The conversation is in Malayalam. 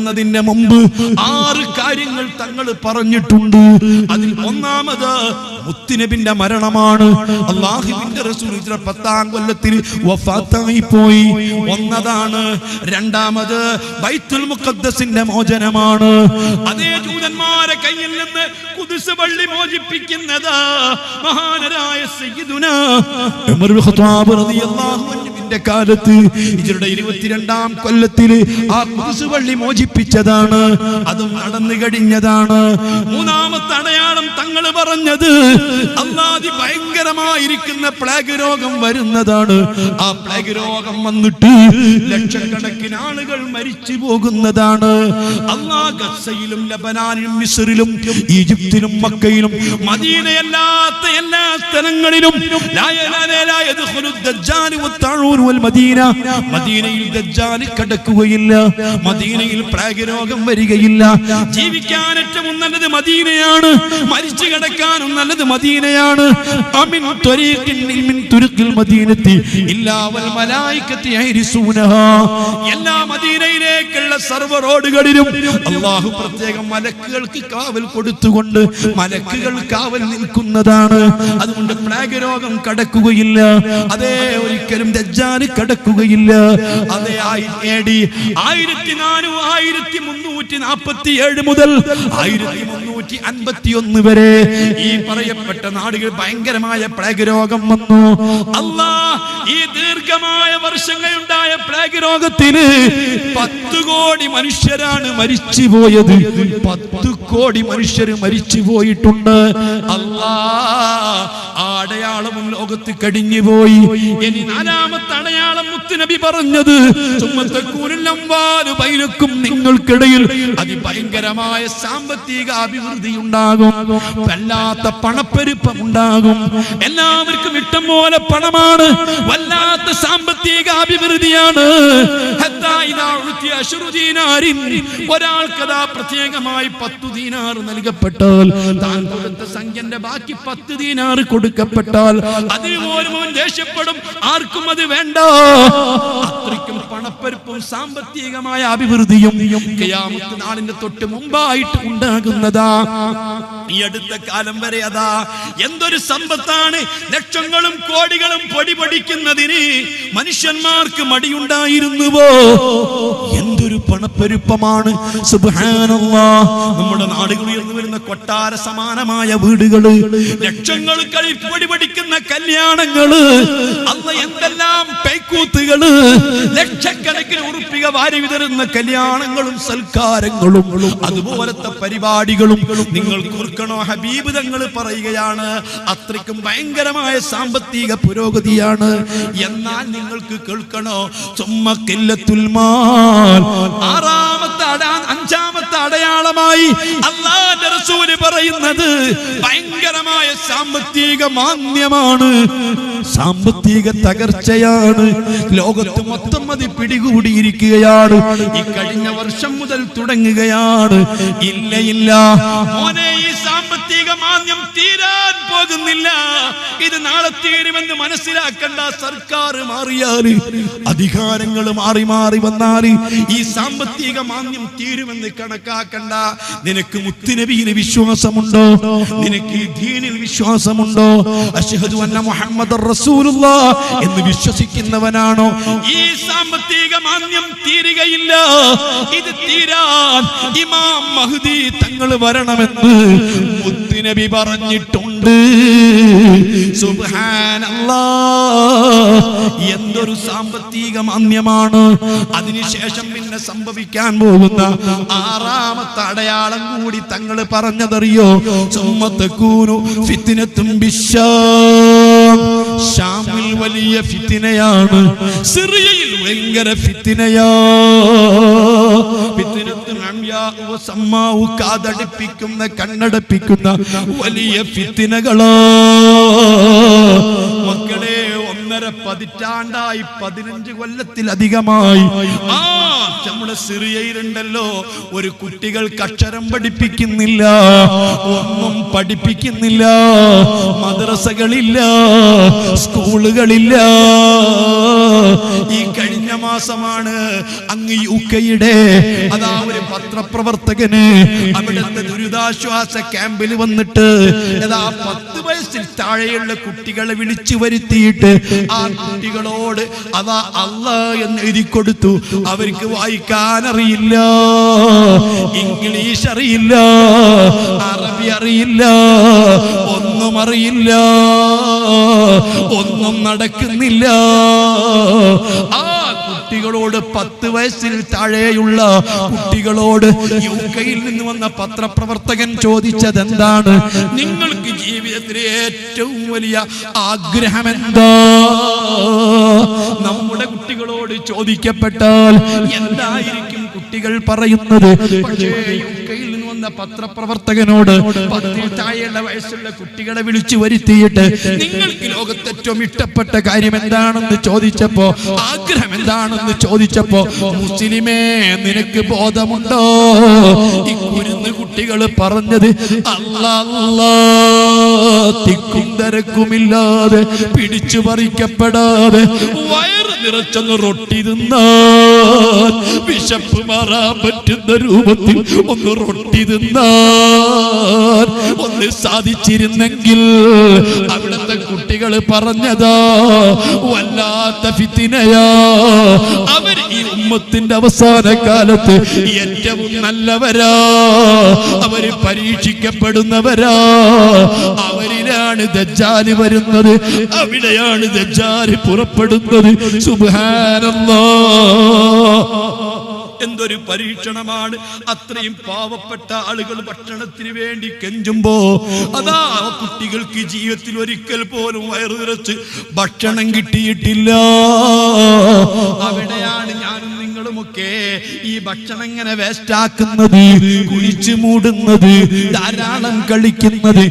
ന്നതിന്റെ മുമ്പ് 6 കാര്യങ്ങൾ തങ്ങൾ പറഞ്ഞിട്ടുണ്ട്. അതിൽ ഒന്നാമത് മുത്തുനബിന്റെ മരണമാണ്. അല്ലാഹുവിന്റെ റസൂൽ 10-ാം കൊല്ലത്തിൽ വഫാത്തായി പോയി ഒന്നതാണ്. രണ്ടാമത് ബൈത്തുൽ മുഖദ്ദസിന്റെ മോചനമാണ്. അതേ ജൂതന്മാരെ കയ്യിൽ നിന്ന് ഖുദ്സ് പള്ളി മോചിപ്പിക്കുന്നത് മഹാനരായ സയ്യിദുനാ ഉമർ ഇബ്നു ഖത്താബ് റളിയല്ലാഹു അൻഹുവിന്റെ കാലത്ത് ഹിജ്റയുടെ 22-ാം കൊല്ലത്തിൽ ആ ഖുദ്സ് പള്ളി മോചിപ്പിച്ചതാണ്. അതും നടന്നു കഴിഞ്ഞതാണ്. മൂന്നാമത്തെ അടയാളം തങ്ങൾ പറഞ്ഞത് അല്ലാഹു ഭയങ്കരമായിരിക്കുന്ന പ്ലേഗ് രോഗം വരുന്നതാണ്. ആ പ്ലേഗ് രോഗം വന്നിട്ട് ലക്ഷക്കണക്കിന് ആളുകൾ മരിച്ചു പോകുന്നതാണ്. അല്ലാഹു ഗസയിലും ലബനാനിലും മിസ്റിലും ഈജിപ്തിലും മക്കയിലും മദീനയല്ലാത്ത എല്ലാ സ്ഥലങ്ങളിലും മദീനയിൽ ദജ്ജാൽ കടക്കുകയില്ല. മദീനയിൽ പ്ലേഗ് രോഗം വരികയില്ല. ജീവിക്കാൻ ഏറ്റവും നല്ലത് മദീനയാണ്. മരിച്ചു കിടക്കാനും നല്ലത് മദീനയാണ്. അമിൻ ത്വരീഖിൻ മിൻ തുരുഖിൽ മദീനത്തി ഇല്ലാ വൽ മലായികത്തി യഹ്രിസൂനഹാ. എല്ലാ മദീനയിലേക്കുള്ള സർവ്വ റോഡുകളിലും അല്ലാഹു പ്രത്യേകം മലക്കുകൾക്ക് കാവൽ കൊടുത്തുകൊണ്ട് മലക്കുകൾ കാവൽ നിൽക്കുന്നതാണ്. അതുകൊണ്ട് പ്ലേഗ് രോഗം കടക്കുകയില്ല. അതേ ഒരിക്കലും ദജ്ജാൽ കടക്കുകയില്ല. അതേ AD 1347 മുതൽ 1351 വരെ ഈ പറയപ്പെട്ട നാടുകൾ ഭയങ്കരമായ പ്ലേഗ് രോഗം വന്നു. അല്ലാഹ് ഈ ദീർഘമായ വർഷങ്ങളുണ്ടായ പ്ലേഗ് രോഗത്തിന് 10 കോടി മനുഷ്യരാണ് മരിച്ചു പോയത്. 10 കോടി മനുഷ്യർ മരിച്ചു പോയിട്ടുണ്ട്. അല്ലാഹ് ആ അടയാളവും ലോകത്ത് കടിഞ്ഞു പോയി. ഇനി 4ാമത്തെ അടയാളം മുത്തുനബി പറഞ്ഞത് ബൈനക്കും നിങ്ങൾക്കിടയിൽ അതിഭയങ്കരമായ സാമ്പത്തിക അഭിവൃദ്ധി ഉണ്ടാകും. വല്ലാത്ത പണപ്പെരുപ്പം ഉണ്ടാകും. എല്ലാവർക്കും ഇഷ്ടം പോലെ പണമാണ്. വല്ലാത്ത സാമ്പത്തിക അഭിവൃദ്ധിയാണ്. ഒരാൾക്കതാ പ്രത്യേകമായി 10 ദീനാർ നൽകപ്പെട്ടാൽ താൻ കൊടുത്ത സംഖ്യന്റെ ബാക്കി 10 ദീനാർ കൊടുക്കപ്പെട്ടാൽ അതുപോലും അവൻ ദേഷ്യപ്പെടും. ആർക്കും അത് വേണ്ട. അത്രയ്ക്കും പണപ്പെരുപ്പും സാമ്പത്തികമായ അഭിവൃദ്ധിയും ഖിയാമത്ത് നാളിന്റെ തൊട്ട് മുമ്പായിട്ട് ഉണ്ടാകുന്നതാ. ഈ അടുത്ത കാലം വരെ അതാ എന്തൊരു സമ്പത്താണ്. ലക്ഷങ്ങളും കോടികളും പൊടിപൊടിക്കുന്നതിന് മനുഷ്യന്മാർക്ക് മടിയുണ്ടായിരുന്നുവോ? എന്തൊരു പണപ്പെരുപ്പമാണ്. സുബ്ഹാനല്ലാഹ്. നമ്മുടെ നാടുകളിൽ ഉയർന്നു വരുന്ന കൊട്ടാര സമാനമായ വീടുകള്, ലക്ഷങ്ങൾ പൊടിപൊടിക്കുന്ന കല്യാണങ്ങള്, അന്ന് എന്തെല്ലാം പേക്കൂത്തുകള്, ലക്ഷക്കണക്കിന് ഉറുപ്പിക വാരി വിതറുന്ന കല്യാണങ്ങളും സൽക്കാരങ്ങളും അതുപോലത്തെ പരിപാടികളും നിങ്ങൾ ഓർക്കണോ? ഹബീബ് തങ്ങൾ പറയുകയാണ് അത്രയ്ക്കും ഭയങ്കരമായ സാമ്പത്തിക പുരോഗതിയാണ്. എന്നാൽ നിങ്ങൾക്ക് കേൾക്കണോ? സുമ്മഖില്ലത്തുൽ മാൽ. 5ാമത്തെ അടയാളമായി അല്ലാഹുവിന്റെ റസൂൽ പറയുന്നത് ഭയങ്കരമായ സാമ്പത്തിക മാന്ദ്യമാണ്. സാമ്പത്തിക തകർച്ചയാണ്. ലോകത്ത് മൊത്തം അത് പിടികൂടിയിരിക്കുകയാണ്. ഈ കഴിഞ്ഞ വർഷം മുതൽ തുടങ്ങുകയാണ്. ഇല്ല മോനെ, ഈ സാമ്പത്തിക മാന്ദ്യം തീരാൻ പോകുന്നില്ല. ഇത് നാളെ തീരുമെന്ന് മനസ്സിലാക്കണ്ട. സർക്കാർ മാറിയാൽ, അധികാരങ്ങൾ മാറി മാറി വന്നാൽ ഈ സാമ്പത്തിക മാന്ദ്യം തീരുമെന്ന് കണക്കാക്കണ്ട. നിനക്ക് മുത്തുനബിയിൽ വിശ്വാസമുണ്ടോ? നിനക്ക് ഈ ദീനിൽ വിശ്വാസമുണ്ടോ? അശ്ഹദു അന്ന മുഹമ്മദർ റസൂലുള്ളാഹ് എന്ന് വിശ്വസിക്കുന്നവനാണോ? ഈ സാമ്പത്തിക മാന്ദ്യം തീരുകയില്ല. ഇത് തീരാൻ ഇമാം മഹ്ദി തങ്ങൾ വരണമെന്ന് മുത്തുനബി പറഞ്ഞിട്ടുണ്ട്. സുബ്ഹാനല്ലാഹ്. എന്തൊരു സാമ്പത്തിക മാന്ദ്യമാണ്. അതിനുശേഷം പിന്നെ സംഭവിക്കാൻ പോകുന്ന 6ാമത്തെ അടയാളം കൂടി തങ്ങൾ പറഞ്ഞതറിയോ? സുമ്മതകൂനു ഫിത്നത്തും ബിശ്ശാം. ഷാമിൽ വലിയ ഫിത്നയാണ്. സിറിയയിൽ ഭയങ്കര ഫിത്നയാ. കാതടിപ്പിക്കുന്ന, കണ്ണടപ്പിക്കുന്ന വലിയ ഫിത്നകളാ. മക്കളെ, 1.5 പതിറ്റാണ്ടായി, 15 കൊല്ലത്തിലധികമായി നമ്മുടെ സിറിയയിലുണ്ടല്ലോ ഒരു കുട്ടികൾക്ക് അക്ഷരം പഠിപ്പിക്കുന്നില്ല, ഒന്നും പഠിപ്പിക്കുന്നില്ല. മദ്രസകളില്ല, സ്കൂളുകളില്ല. ഈ കഴിഞ്ഞ മാസമാണ് അങ്ങ് യുകെയുടെ അതാ ഒരു പത്രപ്രവർത്തകന് അവിടുത്തെ ദുരിതാശ്വാസ ക്യാമ്പിൽ വന്നിട്ട് അതാ 10 വയസ്സിൽ താഴെയുള്ള കുട്ടികളെ വിളിച്ചു വരുത്തിയിട്ട് ആ കുട്ടികളോട് അതാ അല്ലാഹ് എന്ന് എഴുതി കൊടുത്തു. അവർക്ക് വായിക്കാൻ അറിയില്ല, ഇംഗ്ലീഷ് അറിയില്ല, അറബി അറിയില്ല, ഒന്നും അറിയില്ല, ഒന്നും നടക്കുന്നില്ല. ആ കുട്ടികളോട് 10 വയസ്സിൽ താഴെയുള്ള കുട്ടികളോട് യുകെയിൽ നിന്ന് വന്ന പത്രപ്രവർത്തകൻ ചോദിച്ചത് എന്താണ്? നിങ്ങൾക്ക് ജീവിതത്തിലെ ഏറ്റവും വലിയ ആഗ്രഹം എന്താ? നമ്മുടെ കുട്ടികളോട് ചോദിക്കപ്പെട്ടാൽ എന്തായിരിക്കും കുട്ടികൾ പറയുന്നത്? പക്ഷേ യുകെയിൽ നിന്ന് വന്ന പത്രപ്രവർത്തകനോട് 10 താഴെയുള്ള വയസ്സുള്ള കുട്ടികളെ വിളിച്ചു വരുത്തിയിട്ട് നിങ്ങൾക്ക് ലോകത്തെ ഏറ്റവും ഇഷ്ടപ്പെട്ട കാര്യം എന്താണെന്ന് ചോദിച്ചപ്പോ, ആഗ്രഹം എന്താണെന്ന് ചോദിച്ചപ്പോ, മുസ്ലിമേ നിനക്ക് ബോധമുണ്ടോ? ഈ കുരുന്ന് കുട്ടികൾ പറഞ്ഞത് അല്ലാ, തിക്കും തിരക്കുമില്ലാതെ പിടിച്ചു പറിക്കപ്പെടാതെ വയറ് നിറച്ചൊന്ന് റൊട്ടി തിന്നാൻ, വിശപ്പ് മാറാൻ പറ്റുന്ന രൂപത്തിൽ ഒന്ന് റൊട്ടി തിന്നാൻ ഒന്ന് സാധിച്ചിരുന്നെങ്കിൽ അവിടുത്തെ കുട്ടികൾ പറഞ്ഞതാ വല്ലാത്ത ഫിത്നയാ. അവർ ഈ ഉമ്മത്തിന്റെ അവസാന കാലത്ത് ഏറ്റവും നല്ലവരാ, അവര് പരീക്ഷിക്കപ്പെടുന്നവരാ. അവരിലാണ് ദജ്ജാൽ വരുന്നത്, അവിടെയാണ് ദജ്ജാൽ പുറപ്പെടുന്നത്. സുബ്ഹാനല്ലാഹ്, എന്തൊരു പരീക്ഷണമാണ്! അത്രയും പാവപ്പെട്ട ആളുകൾ ഭക്ഷണത്തിന് വേണ്ടി കെഞ്ചുമ്പോ അതാ കുട്ടികൾക്ക് ജീവിതത്തിൽ ഒരിക്കൽ പോലും വയറു നിറച്ച് ഭക്ഷണം കിട്ടിയിട്ടില്ല. അവിടെയാണ് ഞാനും നിങ്ങളുമൊക്കെ ഈ ഭക്ഷണം ഇങ്ങനെ വേസ്റ്റാക്കുന്നത്, കുഴിച്ചു മൂടുന്നത്, ധാരാളം കളിക്കുന്നത്.